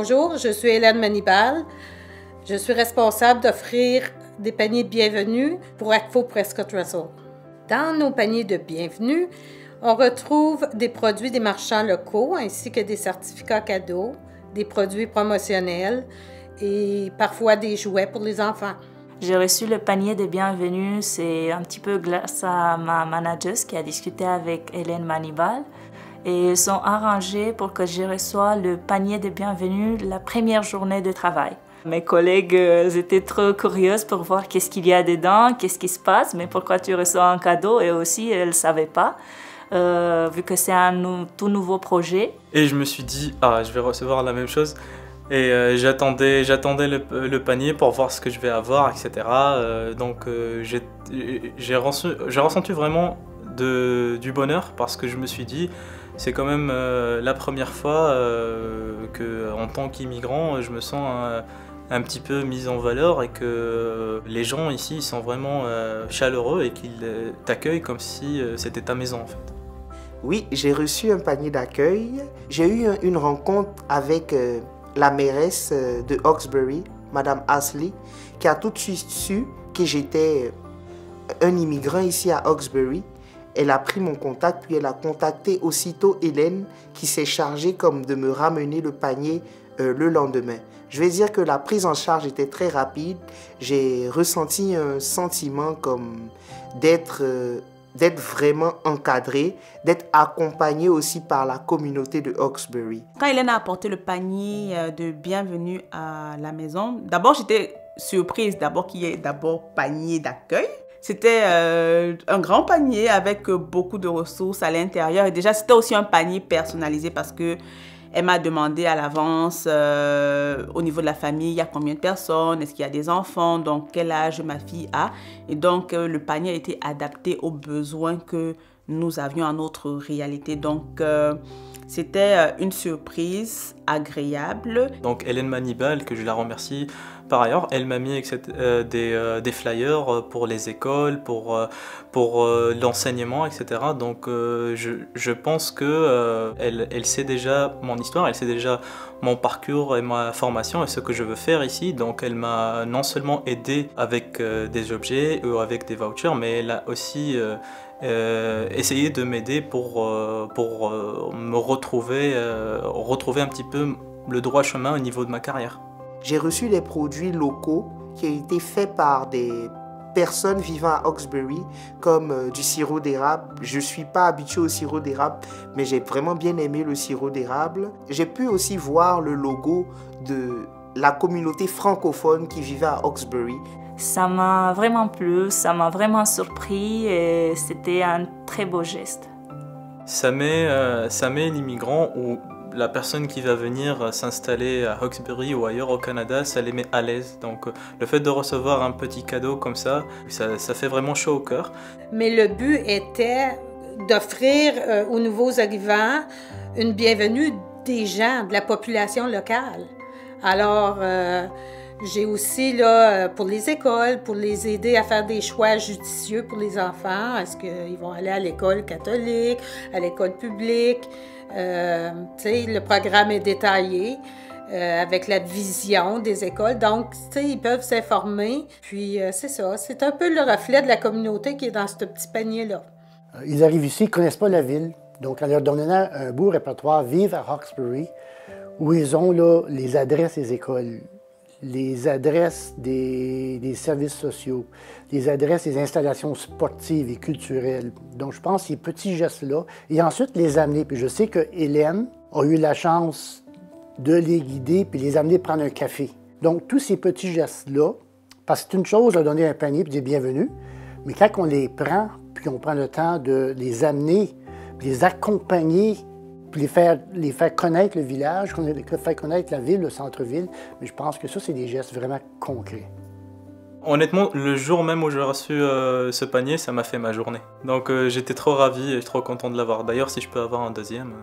Bonjour, je suis Hélène Manibal. Je suis responsable d'offrir des paniers de bienvenue pour Akvo Prescott Russell. Dans nos paniers de bienvenue, on retrouve des produits des marchands locaux ainsi que des certificats cadeaux, des produits promotionnels et parfois des jouets pour les enfants. J'ai reçu le panier de bienvenue, c'est un petit peu grâce à ma manageuse qui a discuté avec Hélène Manibal. Et ils sont arrangés pour que je reçoive le panier de bienvenue la première journée de travail. Mes collègues étaient trop curieuses pour voir qu'est-ce qu'il y a dedans, qu'est-ce qui se passe, mais pourquoi tu reçois un cadeau, et aussi elles ne savaient pas, vu que c'est un tout nouveau projet. Et je me suis dit, je vais recevoir la même chose. Et j'attendais le panier pour voir ce que je vais avoir, etc. Donc j'ai ressenti vraiment du bonheur, parce que je me suis dit, c'est quand même la première fois qu'en tant qu'immigrant, je me sens un petit peu mis en valeur, et que les gens ici sont vraiment chaleureux et qu'ils t'accueillent comme si c'était ta maison en fait. Oui, j'ai reçu un panier d'accueil. J'ai eu une rencontre avec la mairesse de Hawkesbury, Madame Ashley, qui a tout de suite su que j'étais un immigrant ici à Hawkesbury. Elle a pris mon contact, puis elle a contacté aussitôt Hélène, qui s'est chargée comme de me ramener le panier le lendemain. Je vais dire que la prise en charge était très rapide. J'ai ressenti un sentiment comme d'être vraiment encadré, d'être accompagné aussi par la communauté de Hawkesbury. Quand Hélène a apporté le panier de bienvenue à la maison, d'abord j'étais surprise qu'il y ait panier d'accueil. C'était un grand panier avec beaucoup de ressources à l'intérieur. Et déjà, c'était aussi un panier personnalisé parce que elle m'a demandé à l'avance, au niveau de la famille, il y a combien de personnes, est-ce qu'il y a des enfants, donc quel âge ma fille a. Et donc, le panier a été adapté aux besoins que nous avions à notre réalité. Donc, c'était une surprise agréable. Donc Hélène Manibal, que je la remercie par ailleurs, elle m'a mis des flyers pour les écoles, pour l'enseignement, etc. Donc je pense qu'elle sait déjà mon histoire, elle sait déjà mon parcours et ma formation et ce que je veux faire ici. Donc elle m'a non seulement aidé avec des objets ou avec des vouchers, mais elle a aussi essayer de m'aider pour me retrouver un petit peu le droit chemin au niveau de ma carrière. J'ai reçu des produits locaux qui ont été faits par des personnes vivant à Hawkesbury, comme du sirop d'érable. Je ne suis pas habitué au sirop d'érable, mais j'ai vraiment bien aimé le sirop d'érable. J'ai pu aussi voir le logo de la communauté francophone qui vivait à Hawkesbury. Ça m'a vraiment plu, ça m'a vraiment surpris, et c'était un très beau geste. Ça met l'immigrant ou la personne qui va venir s'installer à Hawkesbury ou ailleurs au Canada, ça les met à l'aise. Donc le fait de recevoir un petit cadeau comme ça fait vraiment chaud au cœur. Mais le but était d'offrir aux nouveaux arrivants une bienvenue des gens, de la population locale. Alors, j'ai aussi, pour les écoles, pour les aider à faire des choix judicieux pour les enfants. Est-ce qu'ils vont aller à l'école catholique, à l'école publique? Le programme est détaillé avec la vision des écoles. Donc, ils peuvent s'informer. Puis, c'est ça. C'est un peu le reflet de la communauté qui est dans ce petit panier-là. Ils arrivent ici, ils ne connaissent pas la ville. Donc, en leur donnant un beau répertoire, vivent à Hawkesbury, où ils ont là, les adresses des écoles, les adresses des services sociaux, les adresses des installations sportives et culturelles. Donc, je pense ces petits gestes-là, et ensuite les amener. Puis je sais que Hélène a eu la chance de les guider puis les amener prendre un café. Donc, tous ces petits gestes-là, parce que c'est une chose de donner un panier puis dire bienvenue, mais quand on les prend, puis on prend le temps de les amener, puis les accompagner, puis les faire connaître le village, les faire connaître la ville, le centre-ville. Mais je pense que ça, c'est des gestes vraiment concrets. Honnêtement, le jour même où j'ai reçu ce panier, ça m'a fait ma journée. Donc j'étais trop ravi et trop content de l'avoir. D'ailleurs, si je peux avoir un deuxième...